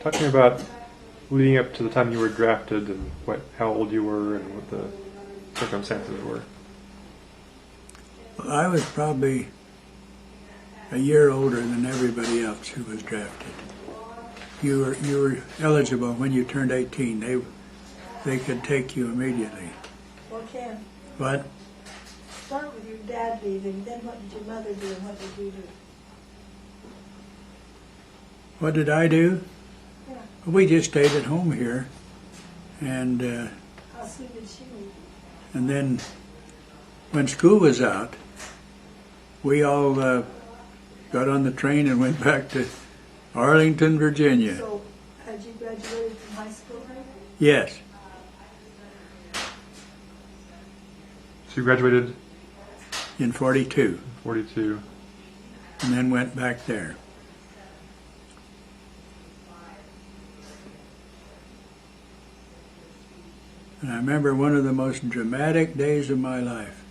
Talk to me about leading up to the time you were drafted and how old you were and what the circumstances were. Well, I was probably a year older than everybody else who was drafted. You were eligible when you turned 18. They could take you immediately. Well, Ken, What? start with your dad leaving, then what did your mother do and what did you do? What did I do? Yeah. We just stayed at home here, and How soon did she leave? and then when school was out, we all got on the train and went back to Arlington, Virginia. So, had you graduated from high school then? Yes, So you graduated in 42, in 42. and then went back there. And I remember one of the most dramatic days of my life.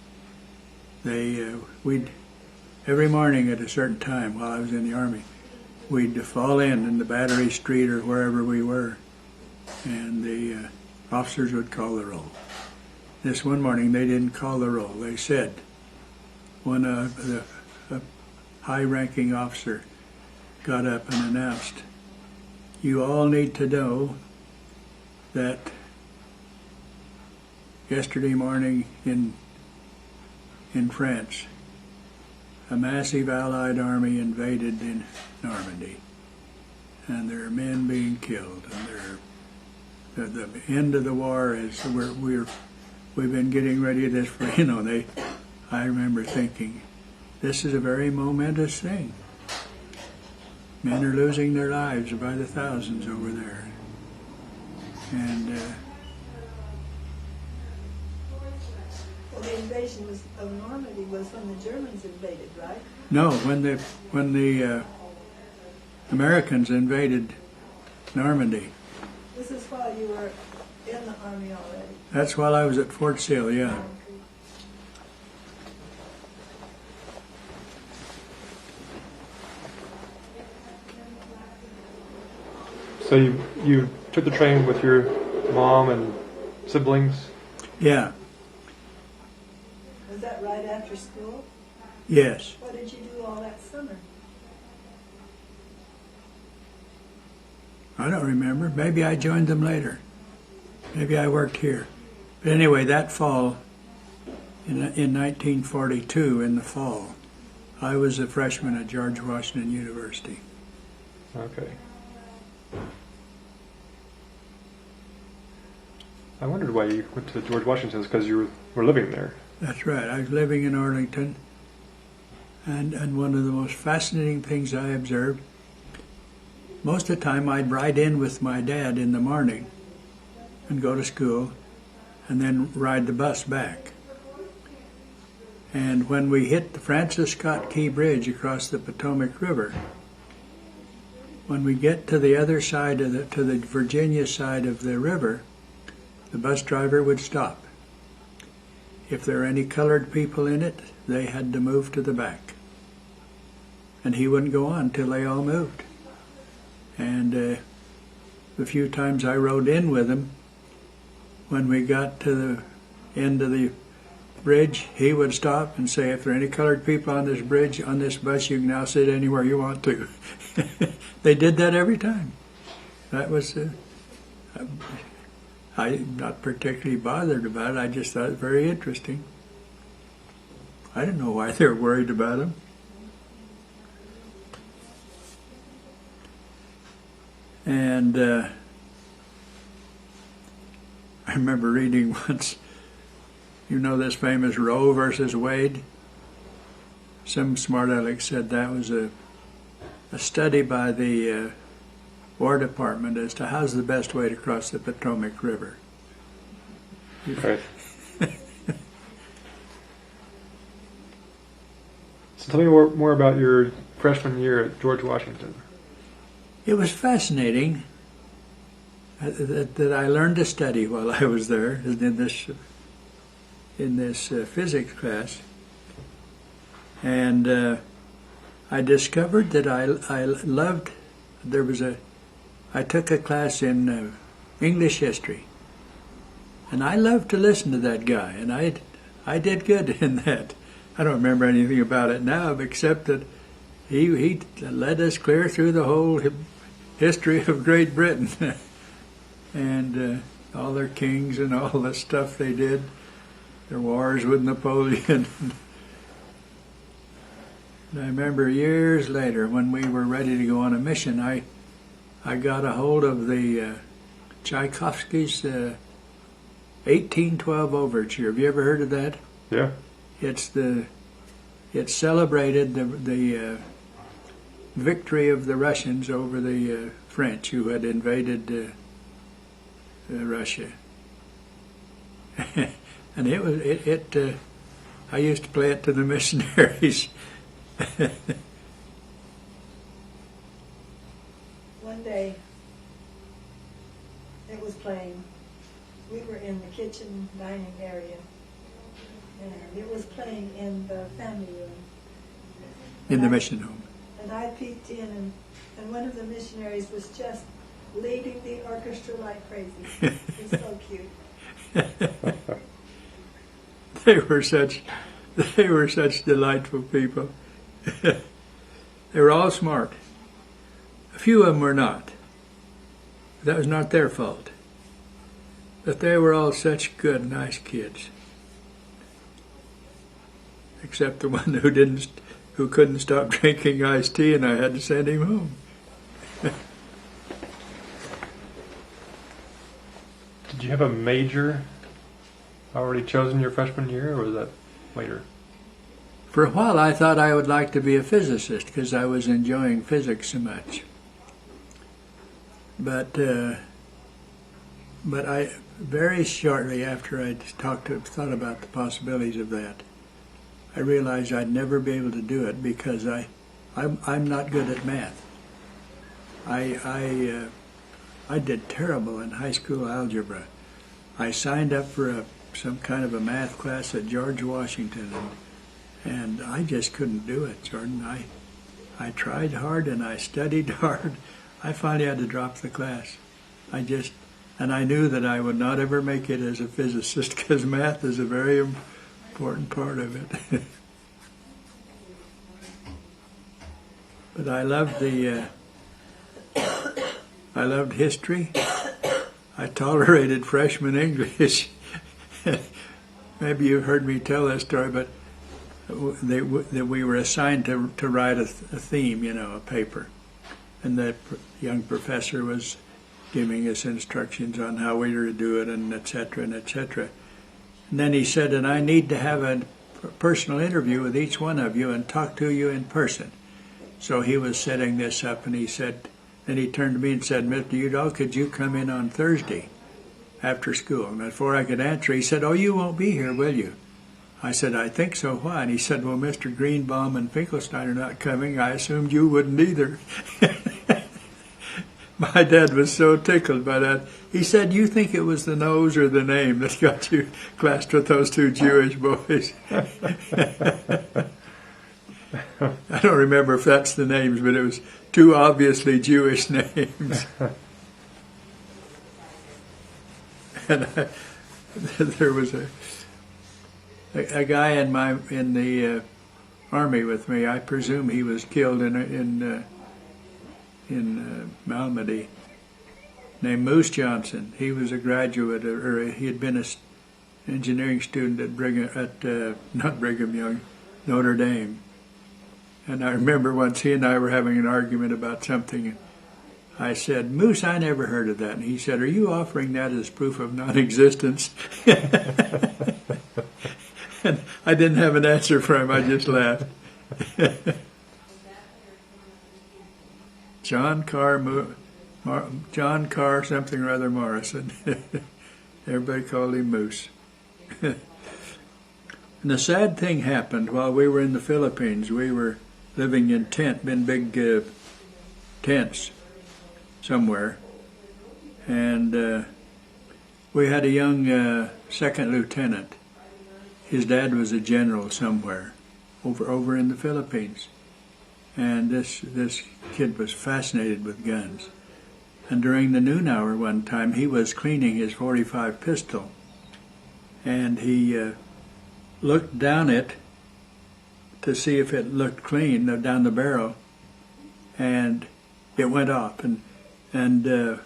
We'd every morning at a certain time while I was in the Army, we'd fall in the Battery Street or wherever we were, and the officers would call the roll. This one morning they didn't call the roll. They said, the high-ranking officer got up and announced, "You all need to know that yesterday morning in France, a massive Allied army invaded in Normandy, and there are men being killed, and the end of the war is we've been getting ready this for I remember thinking, this is a very momentous thing. Men are losing their lives by the thousands over there, and Well, the invasion of Normandy was when the Germans invaded, right? no, when the Americans invaded Normandy. This is while you were in the Army already. That's while I was at Fort Sill, yeah. So you took the train with your mom and siblings? Yeah, Was that right after school? yes. What did you do all that summer? I don't remember. Maybe I joined them later. Maybe I worked here. But anyway, that fall, in 1942, in the fall, I was a freshman at George Washington University. Okay. I wondered why you went to George Washington's, because you were living there. That's right. I was living in Arlington, and one of the most fascinating things I observed, most of the time I'd ride in with my dad in the morning and go to school and then ride the bus back. And when we hit the Francis Scott Key Bridge across the Potomac River, when we get to the other side of to the Virginia side of the river, the bus driver would stop. If there were any colored people in it, they had to move to the back. And he wouldn't go on till they all moved. And the few times I rode in with him, when we got to the end of the bridge, he would stop and say, if there are any colored people on this bridge, on this bus, you can now sit anywhere you want to. They did that every time. That was, I'm not particularly bothered about it. I just thought it very interesting. I didn't know why they were worried about him. And I remember reading once, you know this famous Roe versus Wade? Some smart aleck said that was a study by the War Department as to how's the best way to cross the Potomac River. Right. So tell me more about your freshman year at George Washington. It was fascinating that I learned to study while I was there in this physics class, and I discovered that I loved. There was I took a class in English history, and I loved to listen to that guy, and I did good in that. I don't remember anything about it now, except that he led us clear through the whole history of Great Britain, and all their kings and all the stuff they did, their wars with Napoleon. And I remember years later when we were ready to go on a mission, I got a hold of the Tchaikovsky's 1812 Overture. Have you ever heard of that? Yeah. It celebrated the victory of the Russians over the French who had invaded Russia. And I used to play it to the missionaries. One day, it was playing. We were in the kitchen dining area, and it was playing in the family room. In the mission home. And I peeked in, and one of the missionaries was just leading the orchestra like crazy. He's so cute. They were such delightful people. They were all smart. A few of them were not. That was not their fault. But they were all such good, nice kids. Except the one who couldn't stop drinking iced tea, and I had to send him home. Did you have a major already chosen your freshman year, or was that later? For a while, I thought I would like to be a physicist because I was enjoying physics so much. But I very shortly after I thought about the possibilities of that, I realized I'd never be able to do it because I'm not good at math. I did terrible in high school algebra. I signed up for some kind of a math class at George Washington, and I just couldn't do it, Jordan. I tried hard and I studied hard. I finally had to drop the class. And I knew that I would not ever make it as a physicist because math is a very important part of it. But I loved history. I tolerated freshman English. Maybe you've heard me tell that story, but that we were assigned to write a theme, a paper. And the young professor was giving us instructions on how we were to do it, and et cetera, and et cetera. And then he said, and I need to have a personal interview with each one of you and talk to you in person. So he was setting this up, and he said, then he turned to me and said, Mr. Udall, could you come in on Thursday after school? And before I could answer, he said, oh, you won't be here, will you? I said, I think so. Why? And he said, well, Mr. Greenbaum and Finkelstein are not coming. I assumed you wouldn't either. My dad was so tickled by that. He said, you think it was the nose or the name that got you classed with those two Jewish boys? I don't remember if that's the names, but it was two obviously Jewish names. And there was a guy in the army with me. I presume he was killed in Malmedy, named Moose Johnson. He was a graduate, or he had been an engineering student at not Brigham Young, Notre Dame. And I remember once he and I were having an argument about something. I said, Moose, I never heard of that. And he said, are you offering that as proof of non-existence? And I didn't have an answer for him. I just laughed. John Carr something or other Morrison. Everybody called him Moose. And a sad thing happened while we were in the Philippines. We were living in big tents somewhere. And we had a young second lieutenant. His dad was a general somewhere over in the Philippines. And this kid was fascinated with guns. And during the noon hour one time, he was cleaning his .45 pistol, and he looked down it to see if it looked clean down the barrel, and it went off, and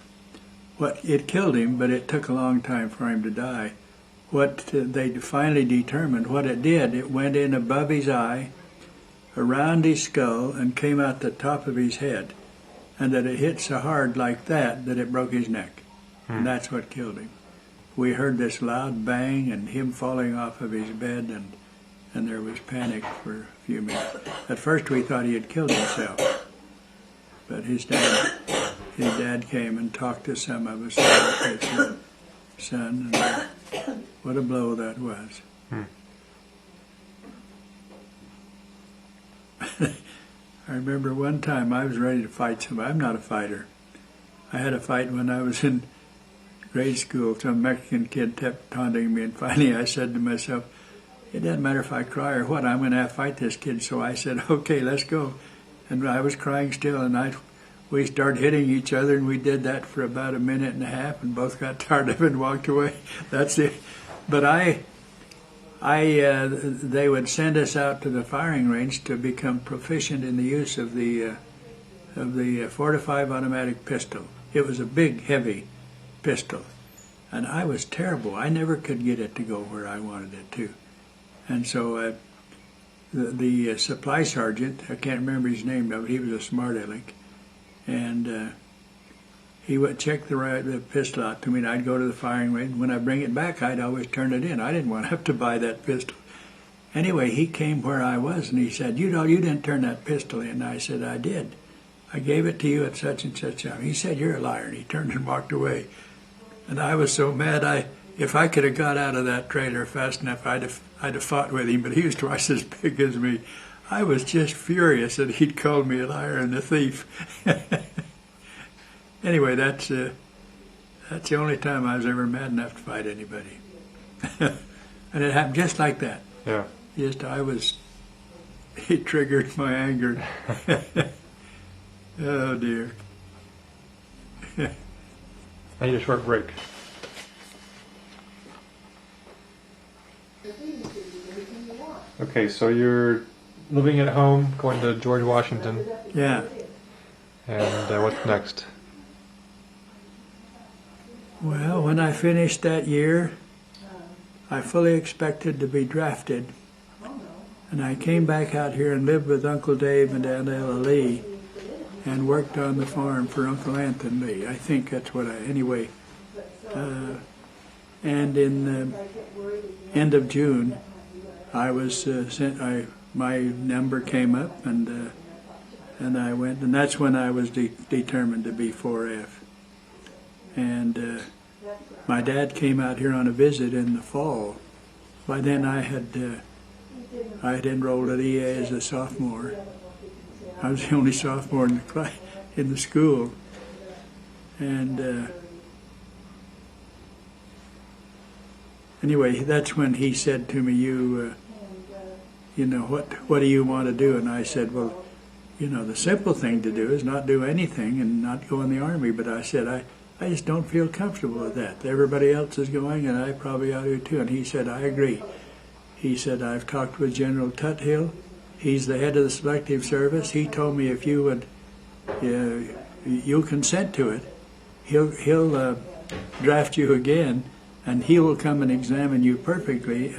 what it killed him, but it took a long time for him to die. What they finally determined, what it did, it went in above his eye, around his skull, and came out the top of his head, and that it hit so hard like that it broke his neck. And that's what killed him. We heard this loud bang and him falling off of his bed, and there was panic for a few minutes. At first we thought he had killed himself, but his dad came and talked to some of us about his son, and what a blow that was. I remember one time I was ready to fight somebody. I'm not a fighter. I had a fight when I was in grade school. Some Mexican kid kept taunting me, and finally I said to myself, it doesn't matter if I cry or what, I'm going to have to fight this kid. So I said, okay, let's go. And I was crying still, and we started hitting each other, and we did that for about a minute and a half, and both got tired of it and walked away. That's it. But they would send us out to the firing range to become proficient in the use of the .45 automatic pistol. It was a big, heavy pistol, and I was terrible. I never could get it to go where I wanted it to, and so the supply sergeant, I can't remember his name, but he was a smart aleck, and he would check the pistol out to me, and I'd go to the firing range. When I bring it back, I'd always turn it in. I didn't want to have to buy that pistol. Anyway, he came where I was, and he said, you didn't turn that pistol in. And I said, I did. I gave it to you at such and such time. He said, you're a liar, and he turned and walked away. And I was so mad, if I could have got out of that trailer fast enough, I'd have fought with him, but he was twice as big as me. I was just furious that he'd called me a liar and a thief. Anyway, that's the only time I was ever mad enough to fight anybody. And it happened just like that. Yeah. It triggered my anger. Oh, dear. I need a short break. Okay, so you're living at home, going to George Washington. Yeah. And what's next? Well, when I finished that year, I fully expected to be drafted. And I came back out here and lived with Uncle Dave and Aunt Ella Lee and worked on the farm for Uncle Anthony Lee. I think that's what anyway. And in the end of June, I was my number came up, and I went, and that's when I was determined to be 4F. And my dad came out here on a visit in the fall. By then I had enrolled at EA as a sophomore. I was the only sophomore in the school, and anyway, that's when he said to me, "You know, what do you want to do?" And I said, "Well, the simple thing to do is not do anything and not go in the Army." But I said, I just don't feel comfortable with that. Everybody else is going, and I probably ought to too. And he said, I agree. He said, I've talked with General Tuthill. He's the head of the Selective Service. He told me if you would, you'll consent to it, he'll draft you again, and he will come and examine you personally.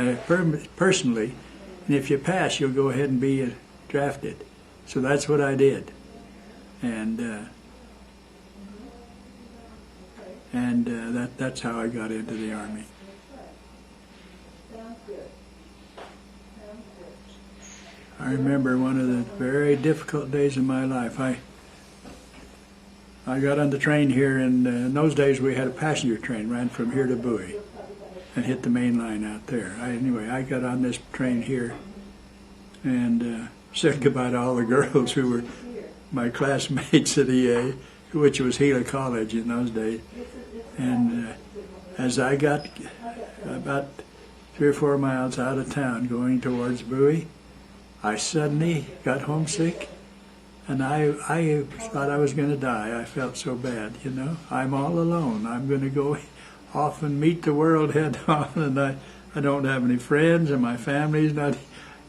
And if you pass, you'll go ahead and be drafted. So that's what I did. And that's how I got into the Army. I remember one of the very difficult days of my life. I got on the train here, and in those days we had a passenger train, ran from here to Bowie, and hit the main line out there. Anyway, I got on this train here, and said goodbye to all the girls who were my classmates at EA, which was Gila College in those days. And as I got about 3 or 4 miles out of town going towards Bowie, I suddenly got homesick, And I thought I was going to die. I felt so bad, you know. I'm all alone. I'm going to go off and meet the world head on, and I don't have any friends, and my family's not.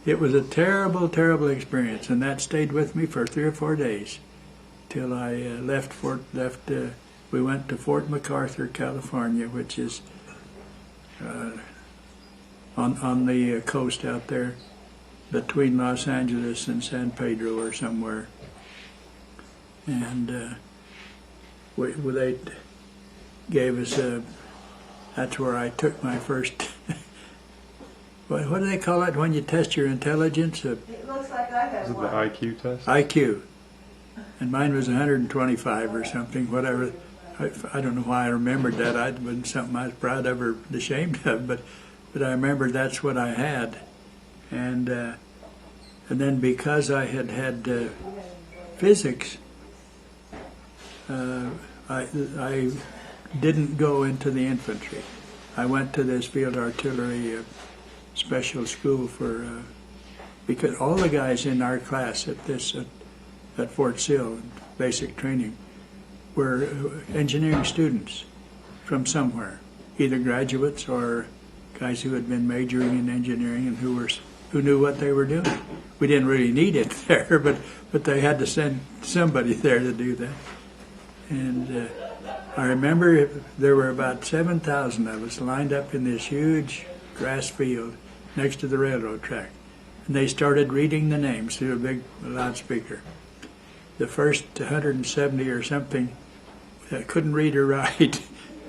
It was a terrible, terrible experience, and that stayed with me for 3 or 4 days till I left. We went to Fort MacArthur, California, which is on the coast out there between Los Angeles and San Pedro or somewhere. And they gave us that's where I took my first, what do they call it when you test your intelligence? It looks like I have Is it the one. IQ test? IQ. And mine was 125 or something, whatever. I don't know why I remembered that. It wasn't something I was proud of or ashamed of, but I remembered that's what I had. And then because I had physics, I didn't go into the infantry. I went to this field artillery special school for because all the guys in our class at Fort Sill, basic training, were engineering students from somewhere, either graduates or guys who had been majoring in engineering and who knew what they were doing. We didn't really need it there, but they had to send somebody there to do that. And I remember there were about 7,000 of us lined up in this huge grass field next to the railroad track. And they started reading the names through a big loudspeaker. The first 170 or something couldn't read or write.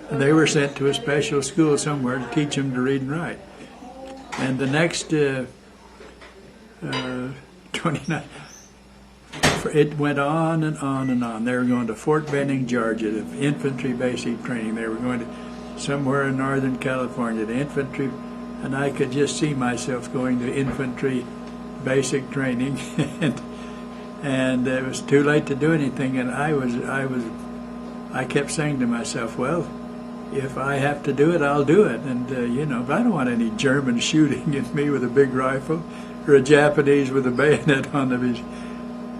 And they were sent to a special school somewhere to teach them to read and write. And the next 29, it went on and on and on. They were going to Fort Benning, Georgia, the infantry basic training. They were going to somewhere in Northern California, the infantry, and I could just see myself going to infantry basic training, and it was too late to do anything. And I kept saying to myself, well, if I have to do it, I'll do it. And but I don't want any German shooting at me with a big rifle, or a Japanese with a bayonet on them.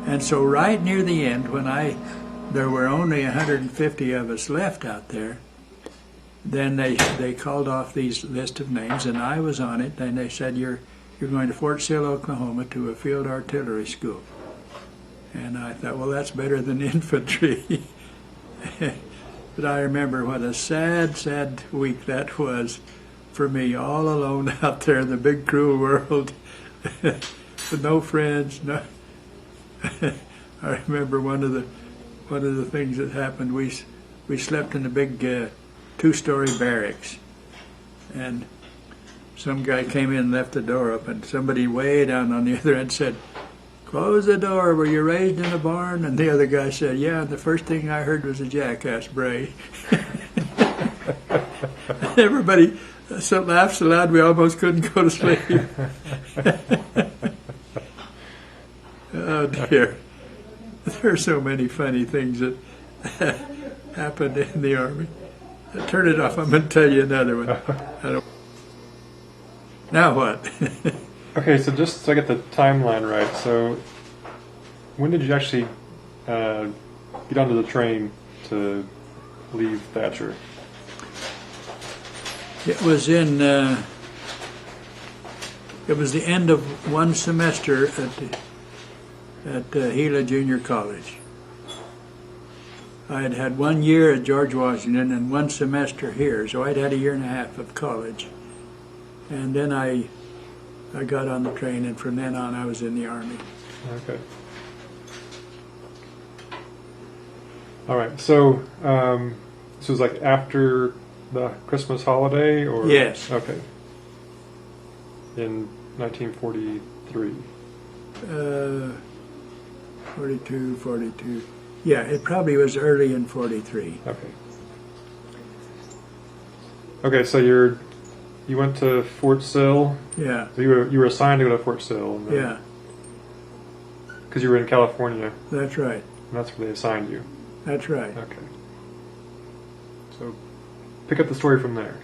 And so right near the end, when there were only 150 of us left out there, then they called off these list of names, and I was on it. And they said, you're going to Fort Sill, Oklahoma, to a field artillery school. And I thought, well, that's better than infantry. But I remember what a sad, sad week that was for me, all alone out there in the big, cruel world, with no friends. No. I remember one of the things that happened. We slept in a big 2-story barracks, and some guy came in and left the door open. Somebody way down on the other end said, "Close the door. Were you raised in a barn?" And the other guy said, "Yeah." And the first thing I heard was a jackass bray. Everybody laughed so loud we almost couldn't go to sleep. Oh dear. There are so many funny things that happened in the Army. Turn it off. I'm going to tell you another one. Now what? Okay, so just so I get the timeline right, so when did you actually get onto the train to leave Thatcher? It was it was the end of one semester at Gila Junior College. I had had 1 year at George Washington and 1 semester here, so I'd had a 1.5 years of college. And then I got on the train, and from then on I was in the Army. Okay. All right, so this was like after the Christmas holiday, or? Yes. Okay. In 1943. 42. Yeah, it probably was early in 43. Okay. Okay, so you went to Fort Sill. Yeah. So you were assigned to go to Fort Sill. And Yeah, because you were in California, that's right. and that's where they assigned you. That's right. Okay. So pick up the story from there.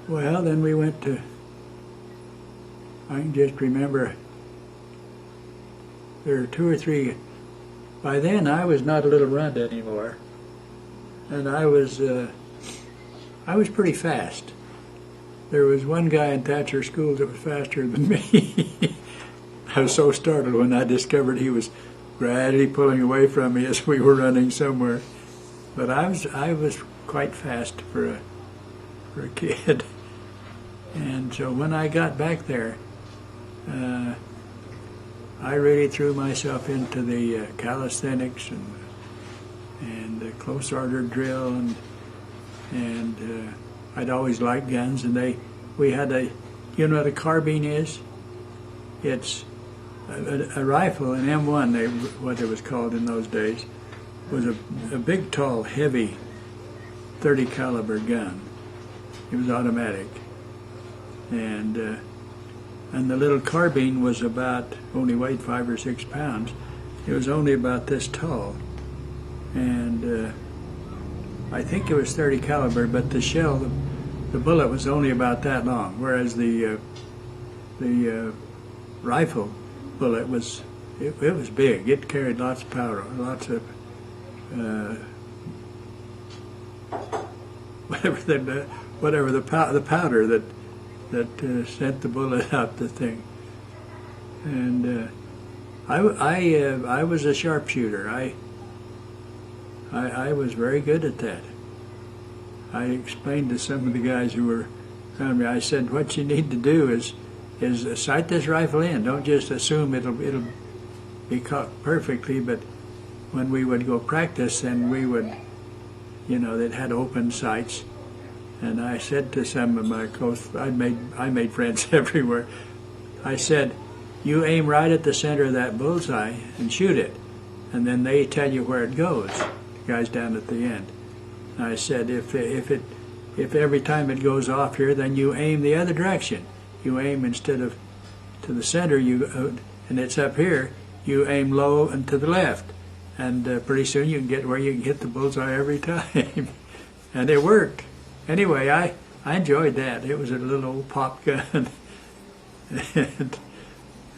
Well, then we went to, I can just remember there were two or three. By then, I was not a little runt anymore, and I was pretty fast. There was one guy in Thatcher Schools that was faster than me. I was so startled when I discovered he was gradually pulling away from me as we were running somewhere. But I was quite fast for a kid. And so when I got back there, I really threw myself into the calisthenics and the close order drill, and I'd always liked guns. And we had you know what a carbine is? It's a rifle, an M1, what it was called in those days, was a big, tall, heavy 30 caliber gun. It was automatic, and the little carbine was only weighed 5 or 6 pounds. It was only about this tall, and I think it was 30 caliber, but the shell, the bullet was only about that long, whereas the rifle bullet was big. It carried lots of powder, lots of whatever the powder that sent the bullet out the thing. And I was a sharpshooter. I was very good at that. I explained to some of the guys who were around me. I said, what you need to do is sight this rifle in. Don't just assume it'll be caught perfectly. But when we would go practice, and we would, that had open sights. And I said to some of my close, I made friends everywhere. I said, you aim right at the center of that bullseye and shoot it, and then they tell you where it goes. The guys down at the end. And I said, if every time it goes off here, then you aim the other direction. You aim instead of to the center, and it's up here. You aim low and to the left, and pretty soon you can get where you can hit the bullseye every time. And it worked. Anyway, I enjoyed that. It was a little old pop gun, and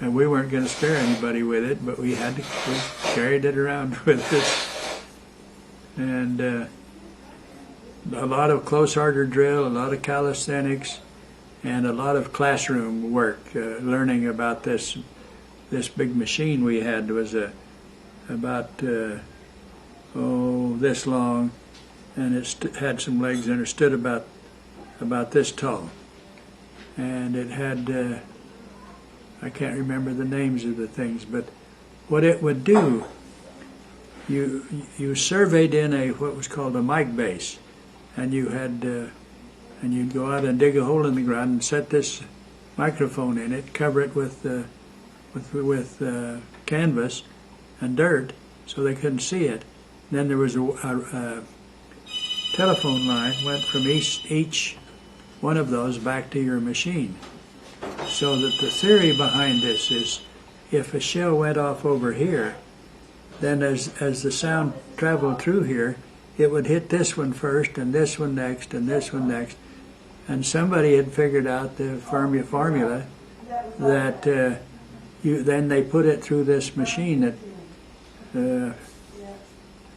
we weren't going to scare anybody with it, but we carried it around with us. And a lot of close order drill, a lot of calisthenics, and a lot of classroom work, learning about this big machine we had. It was about this long, and it had some legs and it stood about this tall, and it had I can't remember the names of the things, but what it would do, you surveyed in what was called a mic base, and you had and you'd go out and dig a hole in the ground and set this microphone in it, cover it with canvas and dirt so they couldn't see it. Then there was a telephone line went from each one of those back to your machine. So that the theory behind this is, if a shell went off over here, then as the sound traveled through here, it would hit this one first, and this one next, and this one next. And somebody had figured out the formula that then they put it through this machine that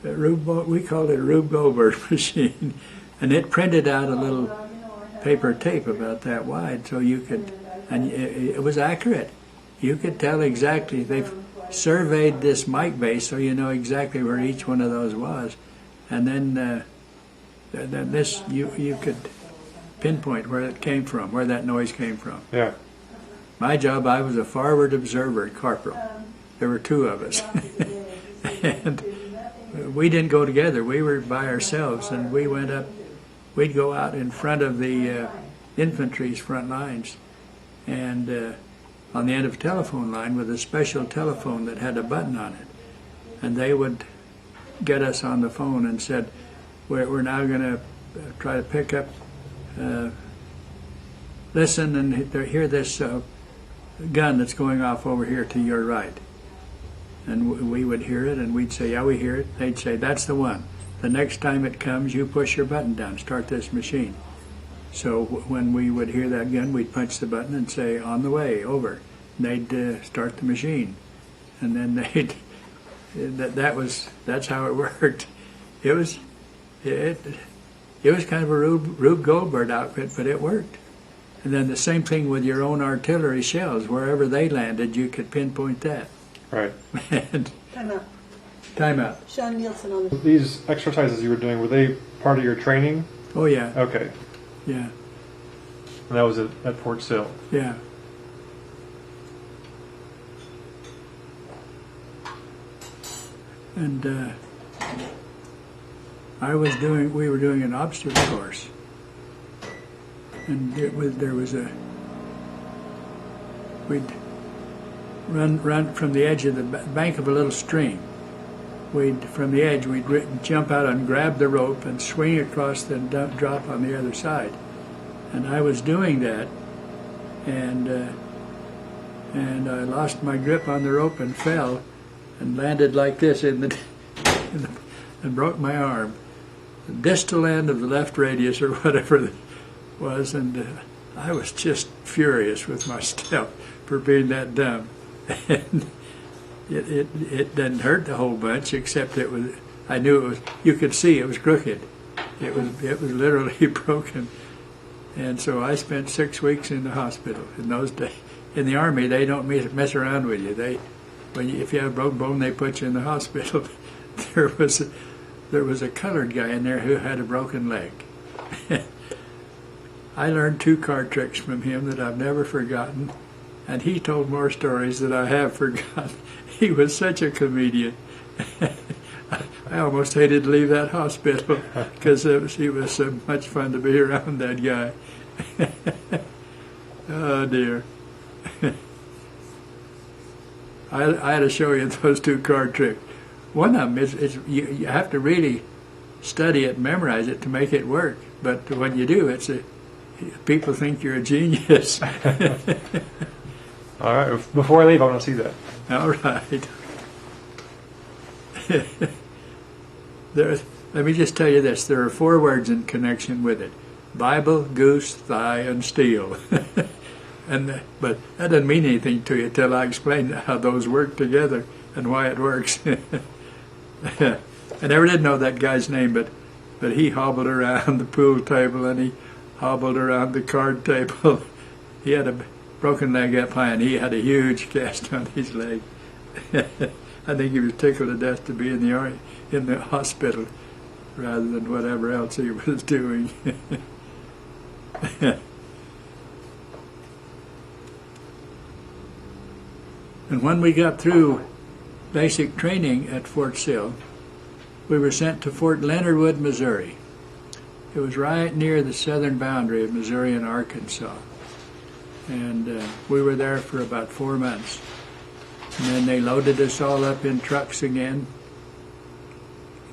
we called it a Rube Goldberg machine, and it printed out a little paper tape about that wide, so you could, and it was accurate. You could tell exactly. They've surveyed this mic base, so you know exactly where each one of those was, and then this you could pinpoint where it came from, where that noise came from. Yeah. My job, I was a forward observer, corporal. There were two of us, and we didn't go together. We were by ourselves, and we went up. We'd go out in front of the infantry's front lines, and on the end of a telephone line with a special telephone that had a button on it, and they would get us on the phone and said, "We're now going to try to pick up, listen and hear this gun that's going off over here to your right." And we would hear it, and we'd say, "Yeah, we hear it." They'd say, "That's the one. The next time it comes, you push your button down, start this machine." So when we would hear that gun, we'd punch the button and say, "On the way, over." And they'd start the machine. and then that's how it worked. It was kind of a Rube Goldberg outfit, but it worked. And then the same thing with your own artillery shells. Wherever they landed, you could pinpoint that. Right. And Time out. time out. Sean Nielsen on the. These exercises you were doing, were they part of your training? Oh yeah, Okay. yeah, And that was at Fort Sill. yeah. And we were doing an obstacle course, and we'd run from the edge of the bank of a little stream. From the edge, we'd jump out and grab the rope and swing across and drop on the other side. And I was doing that, and I lost my grip on the rope and fell, and landed like this and broke my arm, the distal end of the left radius or whatever it was, and I was just furious with myself for being that dumb. And it didn't hurt a whole bunch, except I knew it was. You could see it was crooked. It was literally broken. And so I spent 6 weeks in the hospital. In those days, in the Army, they don't mess around with you. If you have a broken bone, they put you in the hospital. There was a colored guy in there who had a broken leg. I learned 2 card tricks from him that I've never forgotten, and he told more stories that I have forgotten. He was such a comedian. I almost hated to leave that hospital because he was so much fun to be around, that guy. Oh dear. I had to show you those 2 card tricks. One of them is you have to really study it, memorize it to make it work. But when you do, people think you're a genius. All right. Before I leave, I want to see that. All right. Let me just tell you this. There are 4 words in connection with it: Bible, goose, thigh, and steel. But that doesn't mean anything to you till I explain how those work together and why it works. I never did know that guy's name, but he hobbled around the pool table and he hobbled around the card table. He had a broken leg up high, and he had a huge cast on his leg. I think he was tickled to death to be in the hospital rather than whatever else he was doing. And when we got through basic training at Fort Sill, we were sent to Fort Leonard Wood, Missouri. It was right near the southern boundary of Missouri and Arkansas. And we were there for about 4 months. And then they loaded us all up in trucks again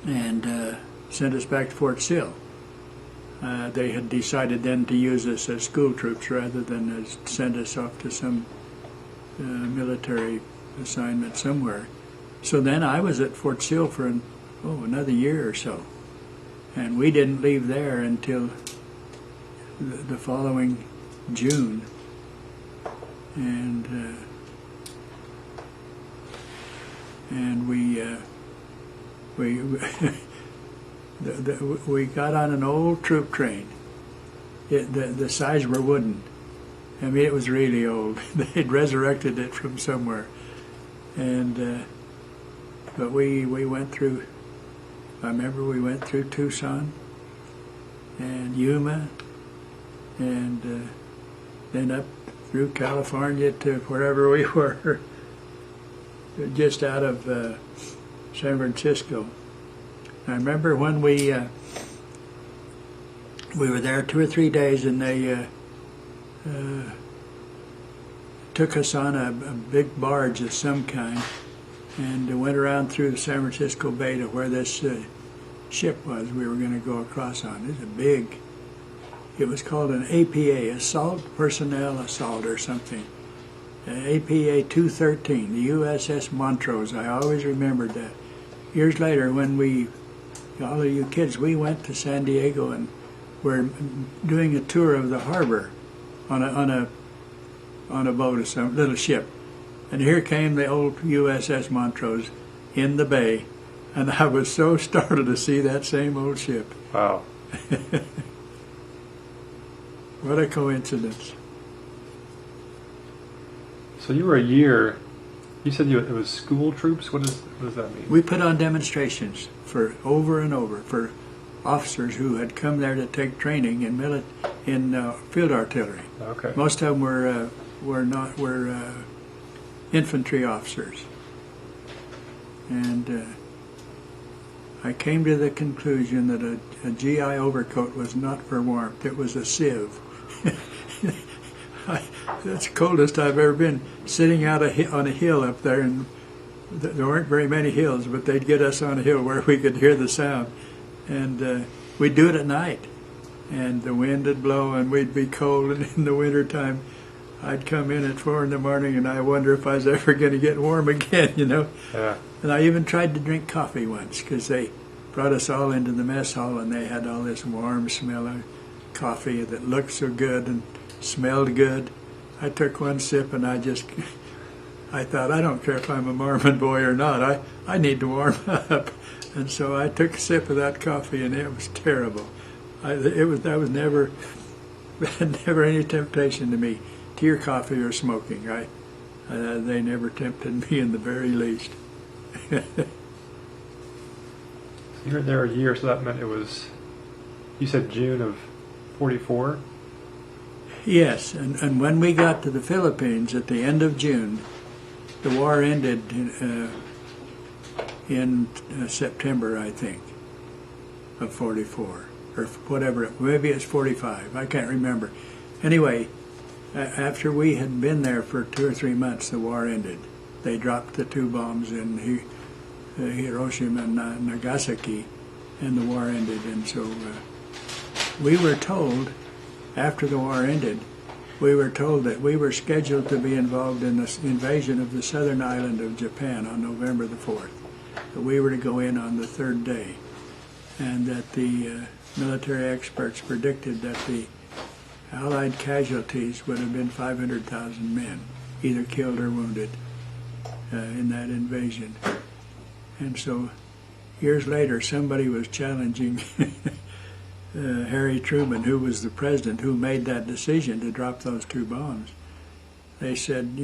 and sent us back to Fort Sill. They had decided then to use us as school troops rather than send us off to some military assignment somewhere. So then I was at Fort Sill for another year or so. And we didn't leave there until the following June. And we got on an old troop train. The sides were wooden. I mean, it was really old. They'd resurrected it from somewhere. And but we went through. I remember we went through Tucson and Yuma, and then up through California to wherever we were, just out of San Francisco. I remember when we were there 2 or 3 days, and they took us on a big barge of some kind, and went around through the San Francisco Bay to where this ship was we were going to go across on. It was big. It was called an APA, Assault Personnel Assault or something. APA 213, the USS Montrose. I always remembered that. Years later, when all of you kids, we went to San Diego and were doing a tour of the harbor on a boat or some little ship. And here came the old USS Montrose in the bay, and I was so startled to see that same old ship. Wow. What a coincidence. So you were a year. You said it was school troops. What does that mean? We put on demonstrations for over and over for officers who had come there to take training in field artillery. Okay. Most of them were infantry officers, and I came to the conclusion that a GI overcoat was not for warmth; it was a sieve. That's the coldest I've ever been, sitting out on a hill up there, and there weren't very many hills, but they'd get us on a hill where we could hear the sound. And we'd do it at night, and the wind would blow, and we'd be cold, and in the wintertime, I'd come in at 4 in the morning, and I wonder if I was ever going to get warm again, you know. Yeah. And I even tried to drink coffee once, because they brought us all into the mess hall, and they had all this warm smell of coffee that looked so good and smelled good. I took one sip, and I thought, I don't care if I'm a Mormon boy or not, I need to warm up. And so I took a sip of that coffee, and it was terrible. That was never any temptation to me, tea or coffee or smoking. They never tempted me in the very least. You were there a year, so that meant it was, you said June of 44? Yes, and when we got to the Philippines at the end of June, the war ended in September, I think, of 44, or whatever, maybe it's 45, I can't remember. Anyway, after we had been there for 2 or 3 months, the war ended. They dropped the 2 bombs in Hiroshima and Nagasaki, and the war ended. And so we were told, after the war ended, we were told that we were scheduled to be involved in the invasion of the southern island of Japan on November the 4th. That we were to go in on the 3rd day, and that the military experts predicted that the Allied casualties would have been 500,000 men, either killed or wounded in that invasion. And so years later, somebody was challenging Harry Truman, who was the president who made that decision to drop those 2 bombs. They said,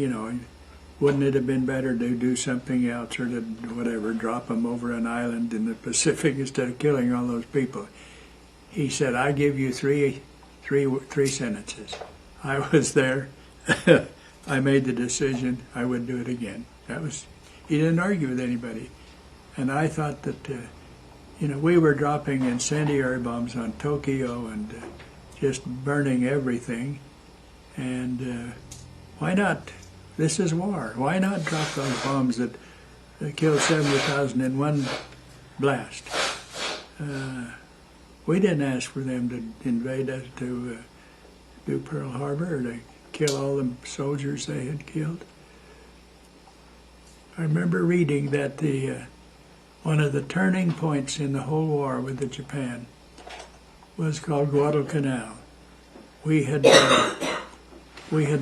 wouldn't it have been better to do something else, or to whatever, drop them over an island in the Pacific instead of killing all those people? He said, I give you three sentences. I was there. I made the decision. I would do it again. He didn't argue with anybody. And I thought that, we were dropping incendiary bombs on Tokyo and just burning everything. And why not? This is war. Why not drop those bombs that killed 70,000 in one blast? We didn't ask for them to invade us, to do Pearl Harbor, or to kill all the soldiers they had killed. I remember reading that one of the turning points in the whole war with the Japan was called Guadalcanal. We had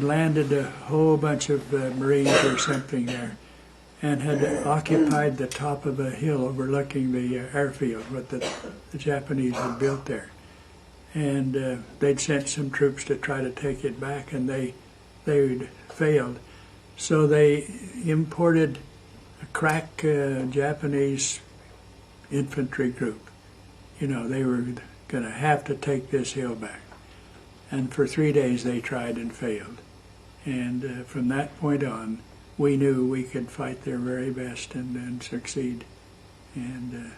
landed a whole bunch of Marines or something there, and had occupied the top of a hill overlooking the airfield, what the Japanese had built there. And they'd sent some troops to try to take it back, and they failed. So they imported a crack Japanese infantry group. They were going to have to take this hill back. And for 3 days they tried and failed. And from that point on, we knew we could fight their very best and succeed. And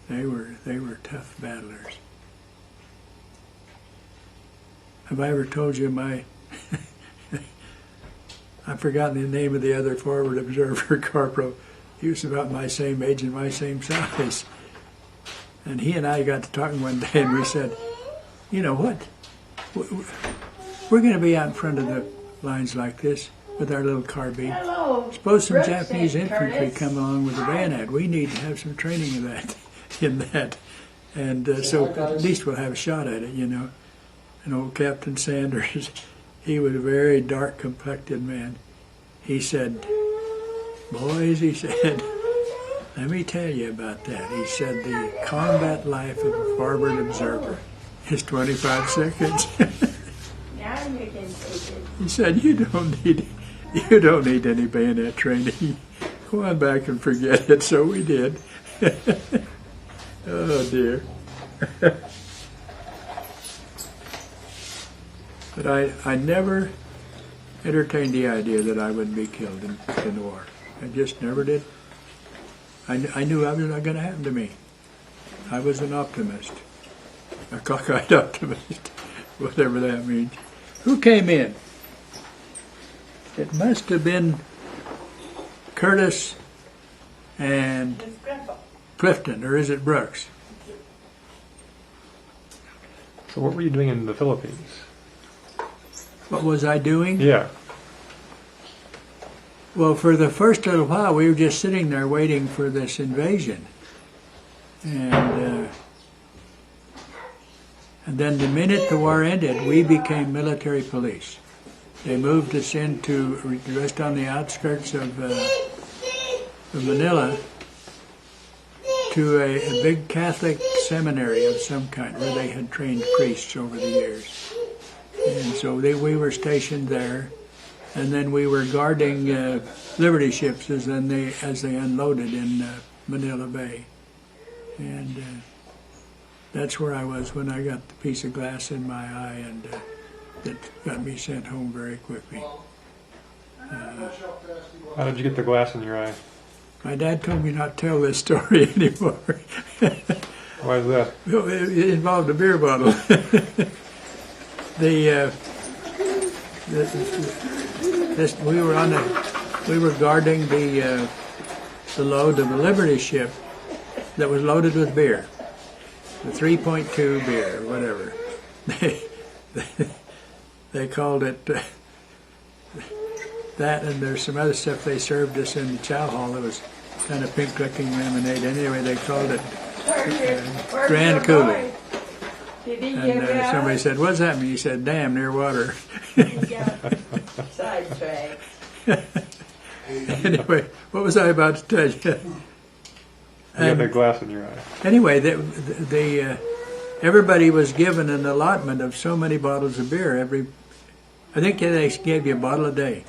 they were tough battlers. Have I ever told you I've forgotten the name of the other forward observer, Corporal. He was about my same age and my same size. And he and I got to talking one day, and we said, you know what? We're going to be out in front of the lines like this with our little carbine. Hello. Suppose some Brooks Japanese and infantry Curtis. come along with a bayonet. We need to have some training of that, in that. And so at least we'll have a shot at it, And old Captain Sanders, he was a very dark-complected man. he said, "Boys," he said, "let me tell you about that." He said, "The combat life of a forward observer is 25 seconds." Now you can take it. He said, "You don't need any bayonet training. Go on back and forget it." So we did. Oh dear. But I never entertained the idea that I would be killed in the war. I just never did. I knew it was not going to happen to me. I was an optimist, a cockeyed optimist, whatever that means. Who came in? It must have been Curtis and It's Grandpa. Clifton, or is it Brooks? So what were you doing in the Philippines? What was I doing? Yeah. Well, for the first little while, we were just sitting there waiting for this invasion. And then the minute the war ended, we became military police. They moved us into just on the outskirts of Manila to a big Catholic seminary of some kind where they had trained priests over the years. And so we were stationed there. And then we were guarding Liberty ships as they unloaded in Manila Bay. And that's where I was when I got the piece of glass in my eye, and that got me sent home very quickly. How did you get the glass in your eye? My dad told me not to tell this story anymore. Why is that? Well, it involved a beer bottle. We were guarding the load of a Liberty ship that was loaded with beer, the 3.2 beer, or whatever. They called it that, and there's some other stuff they served us in the chow hall that was kind of pink-looking lemonade. Anyway, they called it Grand Coulee. And somebody said, "What's that mean?" He said, "Damn near water." Sidetrack. Anyway, what was I about to tell you? You got that glass in your eye. Anyway, everybody was given an allotment of so many bottles of beer. I think they gave you a bottle a day.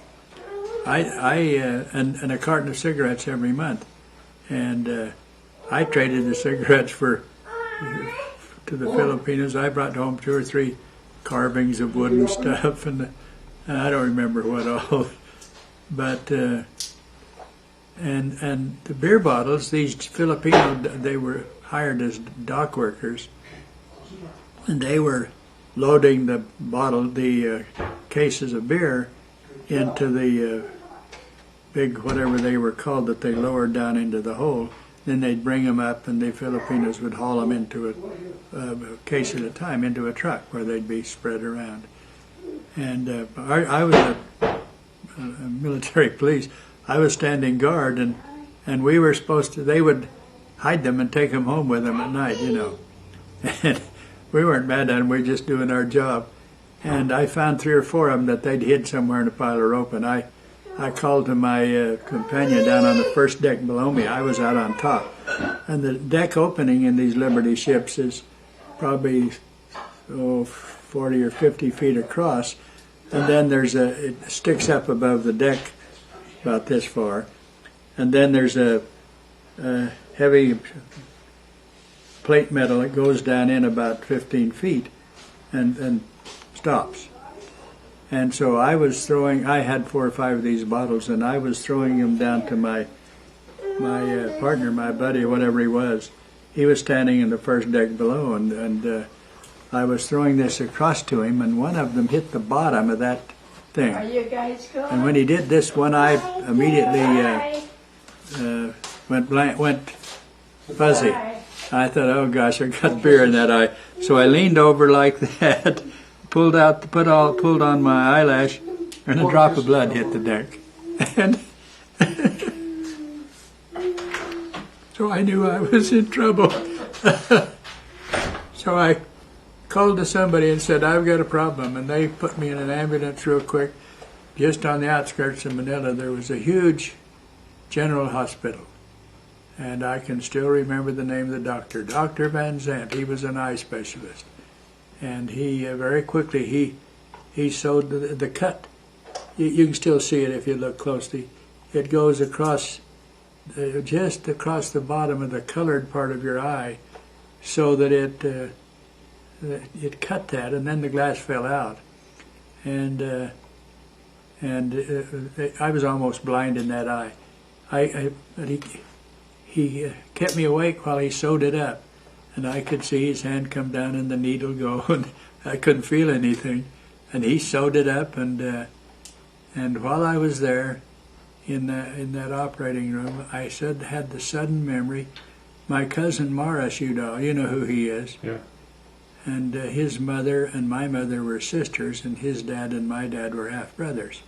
And a carton of cigarettes every month. And I traded the cigarettes to the Filipinos. I brought home 2 or 3 carvings of wood and stuff, and I don't remember what all. But and the beer bottles, these Filipino, they were hired as dock workers, and they were loading the cases of beer into the big whatever they were called that they lowered down into the hole. Then they'd bring them up, and the Filipinos would haul them into a case at a time into a truck where they'd be spread around. And I was a military police. I was standing guard, and we were supposed to. They would hide them and take them home with them at night, you know. And we weren't mad at them. We were just doing our job. And I found 3 or 4 of them that they'd hid somewhere in a pile of rope, and I called to my companion down on the first deck below me. I was out on top. And the deck opening in these Liberty ships is probably 40 or 50 feet across. And then it sticks up above the deck about this far. And then there's a heavy plate metal that goes down in about 15 feet and stops. And so I had 4 or 5 of these bottles, and I was throwing them down to my partner, my buddy, whatever he was. He was standing in the first deck below, and I was throwing this across to him, and one of them hit the bottom of that thing. Are you guys going? And when he did this, one eye immediately went fuzzy. I thought, oh gosh, I got beer in that eye. So I leaned over like that, pulled on my eyelash, and a drop of blood hit the deck. And so I knew I was in trouble. So I called to somebody and said, "I've got a problem," and they put me in an ambulance real quick. just on the outskirts of Manila, there was a huge general hospital. And I can still remember the name of the doctor, Dr. Van Zandt. He was an eye specialist. And he very quickly, he sewed the cut. You can still see it if you look closely. It goes across, just across the bottom of the colored part of your eye, so that it cut that, and then the glass fell out. And I was almost blind in that eye. But he kept me awake while he sewed it up, and I could see his hand come down and the needle go, and I couldn't feel anything. And he sewed it up, and while I was there in that operating room, I had the sudden memory. My cousin Morris, you know who he is. Yeah. And his mother and my mother were sisters, and his dad and my dad were half brothers.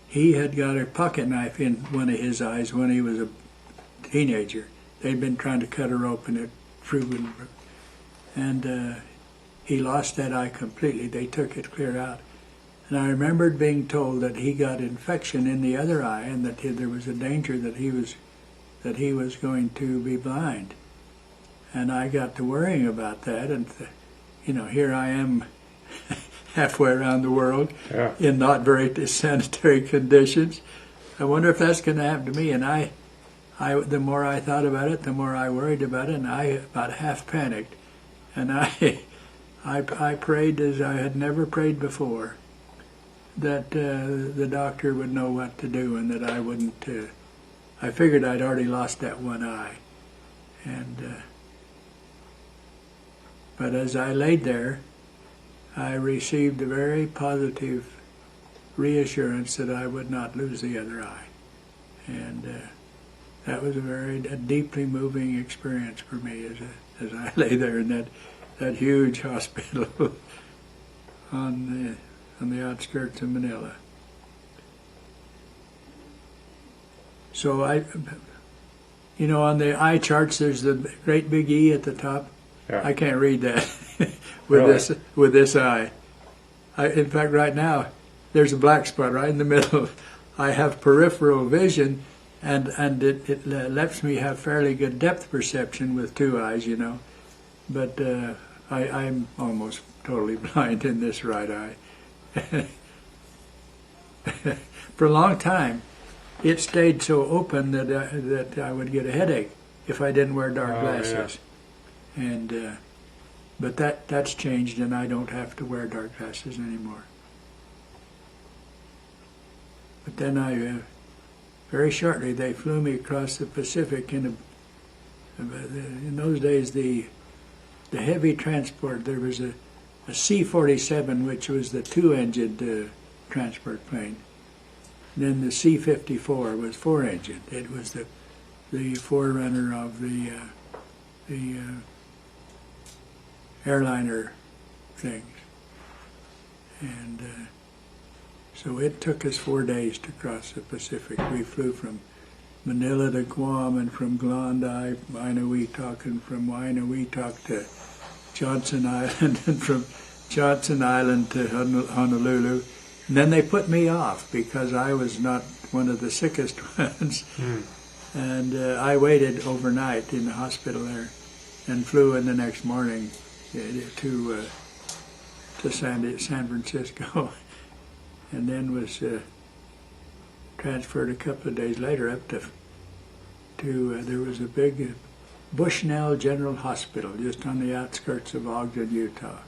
He had got a pocket knife in one of his eyes when he was a teenager. They'd been trying to cut a rope, and it proven, and he lost that eye completely. They took it clear out. And I remembered being told that he got infection in the other eye, and that there was a danger that he was going to be blind. And I got to worrying about that, and here I am halfway around the world in not very sanitary conditions. I wonder if that's going to happen to me. And the more I thought about it, the more I worried about it, and I about half panicked. And I prayed as I had never prayed before, that the doctor would know what to do, and that I wouldn't. I figured I'd already lost that one eye, but as I laid there, I received a very positive reassurance that I would not lose the other eye, and that was a deeply moving experience for me as I lay there in that huge hospital on the outskirts of Manila. So on the eye charts, there's the great big E at the top. Yeah. I can't read that Really? with this eye. In fact, right now, there's a black spot right in the middle. I have peripheral vision, and it lets me have fairly good depth perception with two eyes, But I'm almost totally blind in this right eye. For a long time, it stayed so open that I would get a headache if I didn't wear dark glasses. Yeah. And but that's changed, and I don't have to wear dark glasses anymore. But then very shortly they flew me across the Pacific in those days the heavy transport. There was a C-47, which was the two-engined transport plane. And then the C-54 was four-engined. It was the forerunner of the airliner things. And so it took us 4 days to cross the Pacific. We flew from Manila to Guam, and from Klondike, Wainuitok, and from Wainuitok to Johnson Island, and from Johnson Island to Honolulu. And then they put me off because I was not one of the sickest ones. And I waited overnight in the hospital there and flew in the next morning to San Francisco, and then was transferred a couple of days later up to there was a big Bushnell General Hospital just on the outskirts of Ogden, Utah.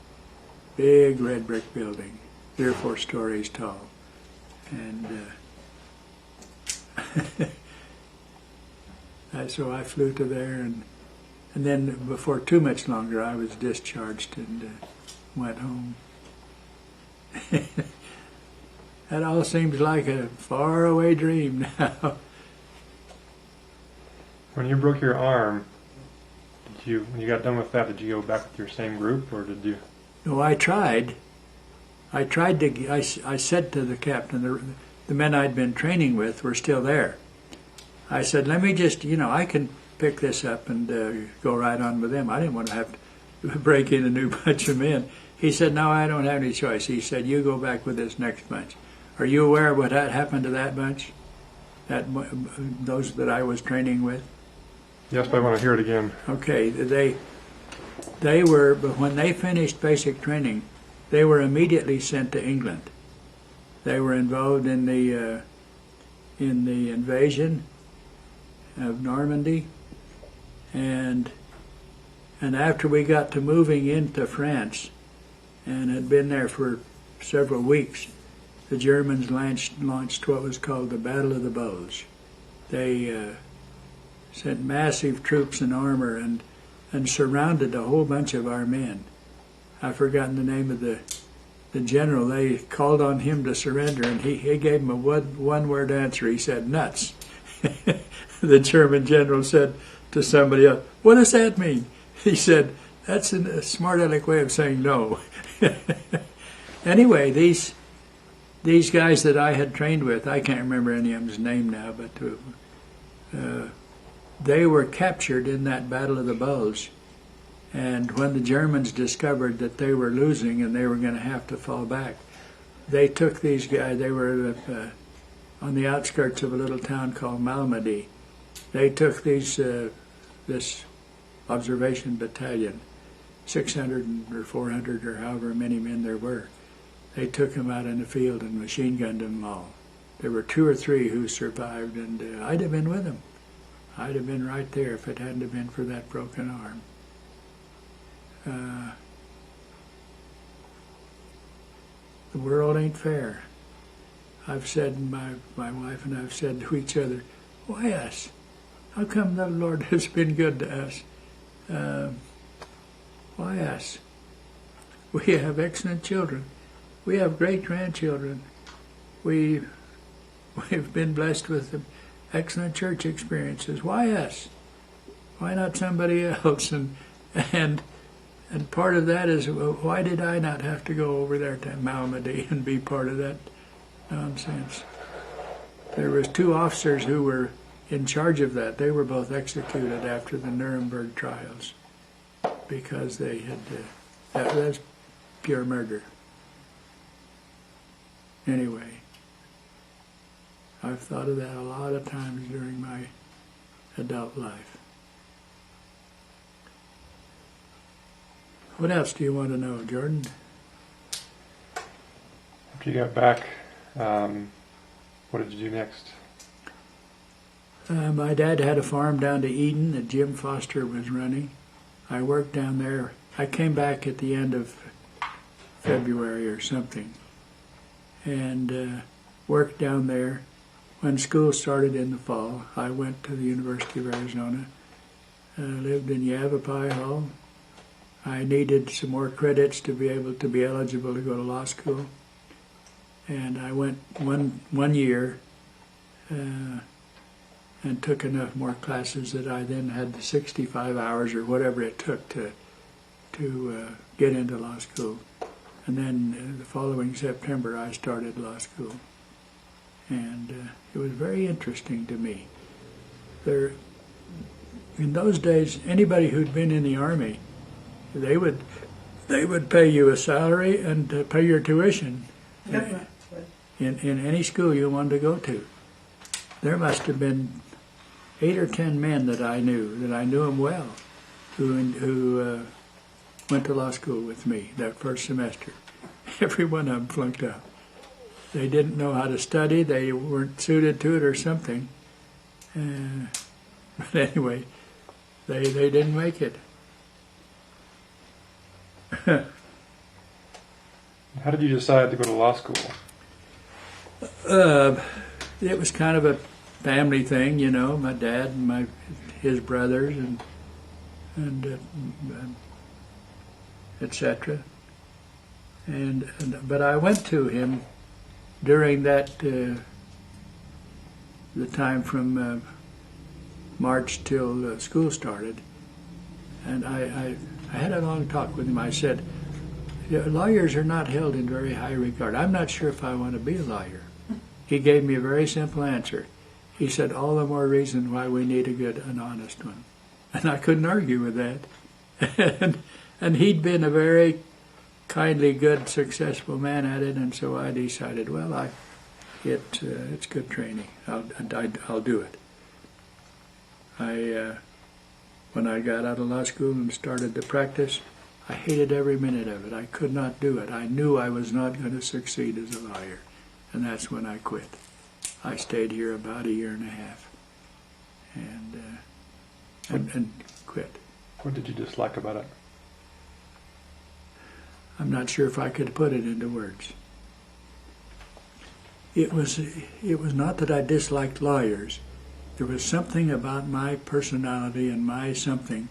Big red brick building, 3 or 4 stories tall, and so I flew to there, and then before too much longer I was discharged and went home. That all seems like a faraway dream now. When you broke your arm, when you got done with that, did you go back with your same group, or did you? No, I tried. I said to the captain, the men I'd been training with were still there. I said, let me just, I can pick this up and go right on with them. I didn't want to have to break in a new bunch of men. He said, no, I don't have any choice. He said, you go back with this next bunch. Are you aware of what had happened to that bunch? Those that I was training with? Yes, but I want to hear it again. Okay, they were, but when they finished basic training, they were immediately sent to England. They were involved in the invasion of Normandy, and after we got to moving into France, and had been there for several weeks, the Germans launched what was called the Battle of the Bulge. They sent massive troops and armor and surrounded a whole bunch of our men. I've forgotten the name of the general. They called on him to surrender, and he gave them a one-word answer. He said, "Nuts." The German general said to somebody else, "What does that mean?" He said, "That's a smart aleck way of saying no." Anyway, these guys that I had trained with, I can't remember any of them's name now, but they were captured in that Battle of the Bulge. And when the Germans discovered that they were losing and they were going to have to fall back, they took these guys. They were on the outskirts of a little town called Malmedy. They took this observation battalion, 600 or 400 or however many men there were. They took them out in the field and machine gunned them all. There were 2 or 3 who survived, and I'd have been with them. I'd have been right there if it hadn't have been for that broken arm. The world ain't fair. I've said, my wife and I've said to each other, why us? How come the Lord has been good to us? Why us? We have excellent children. We have great grandchildren. We've been blessed with excellent church experiences. Why us? Why not somebody else? And part of that is, why did I not have to go over there to Malmedy and be part of that nonsense? There was 2 officers who were in charge of that. They were both executed after the Nuremberg trials because they had that was pure murder. Anyway, I've thought of that a lot of times during my adult life. What else do you want to know, Jordan? After you got back, what did you do next? My dad had a farm down to Eden that Jim Foster was running. I worked down there. I came back at the end of February or something and worked down there. When school started in the fall, I went to the University of Arizona, lived in Yavapai Hall. I needed some more credits to be able to be eligible to go to law school. And I went one year and took enough more classes that I then had the 65 hours or whatever it took to get into law school. And then the following September I started law school. And it was very interesting to me. In those days, anybody who'd been in the Army, they would pay you a salary and pay your tuition in any school you wanted to go to. There must have been 8 or 10 men that I knew them well, who went to law school with me that first semester. Every one of them flunked out. They didn't know how to study. They weren't suited to it or something. But anyway, they didn't make it. How did you decide to go to law school? It was kind of a family thing, you know. My dad and his brothers and etc. But I went to him during that the time from March till school started, and I had a long talk with him. I said, lawyers are not held in very high regard. I'm not sure if I want to be a lawyer. He gave me a very simple answer. He said, all the more reason why we need a good and honest one. And I couldn't argue with that. And he'd been a very kindly, good, successful man at it, and so I decided, well, It's good training. I'll do it. When I got out of law school and started to practice, I hated every minute of it. I could not do it. I knew I was not going to succeed as a lawyer, and that's when I quit. I stayed here about a year and a half, and quit. What did you dislike about it? I'm not sure if I could put it into words. It was not that I disliked lawyers. There was something about my personality and my something.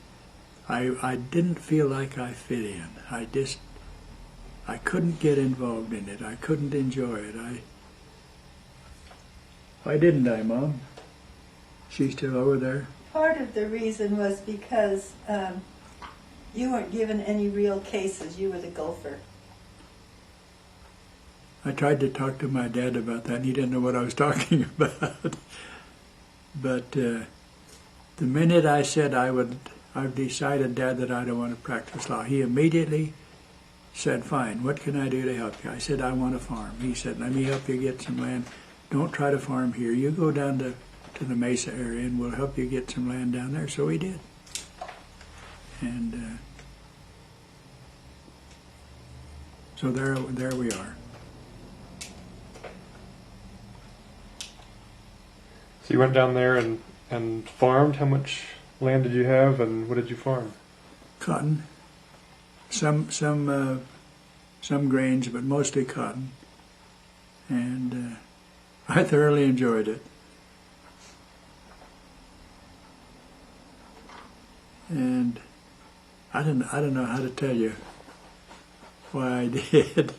I didn't feel like I fit in. I couldn't get involved in it. I couldn't enjoy it. Why didn't I, Mom? She's still over there? Part of the reason was because you weren't given any real cases. You were the gopher. I tried to talk to my dad about that, and he didn't know what I was talking about. But the minute I said I've decided, Dad, that I don't want to practice law, he immediately said, fine, what can I do to help you? I said, I want to farm. He said, let me help you get some land. Don't try to farm here. You go down to the Mesa area and we'll help you get some land down there. So he did. And so there we are. So you went down there and farmed. How much land did you have, and what did you farm? Cotton, some grains, but mostly cotton, and I thoroughly enjoyed it. And I don't know how to tell you why I did,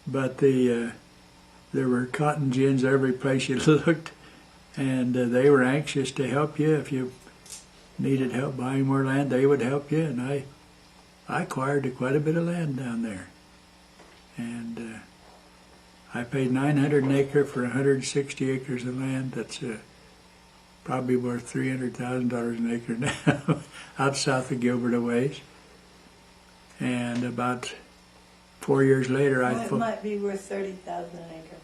but there were cotton gins every place you looked, and they were anxious to help you. If you needed help buying more land, they would help you, and I acquired quite a bit of land down there. And I paid $900 an acre for 160 acres of land. That's probably worth $300,000 an acre now, out south of Gilbert a ways. And about 4 years later, It might be worth $30,000 an acre,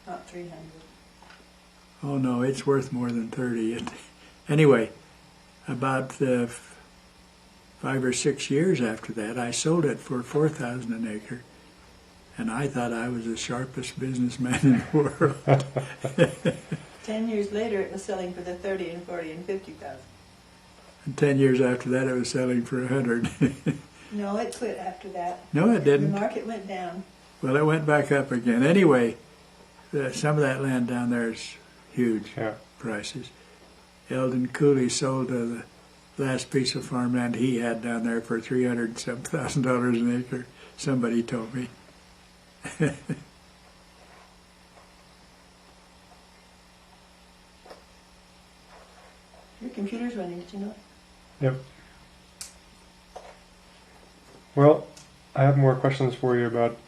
not 300. Oh no, it's worth more than 30. Anyway, about 5 or 6 years after that, I sold it for $4,000 an acre, and I thought I was the sharpest businessman in the world. 10 years later, it was selling for the 30 and 40 and 50,000. And 10 years after that, it was selling for 100. No, it quit after that. No, it didn't. The market went down. Well, it went back up again. Anyway, some of that land down there is huge prices. Eldon Cooley sold the last piece of farmland he had down there for $300,000 an acre. Somebody told me. Your computer's running, did you know? Yep. Well, I have more questions for you about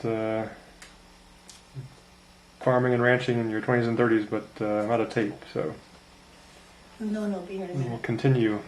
farming and ranching in your 20s and 30s, but I'm out of tape, so No, be here in a we'll minute. continue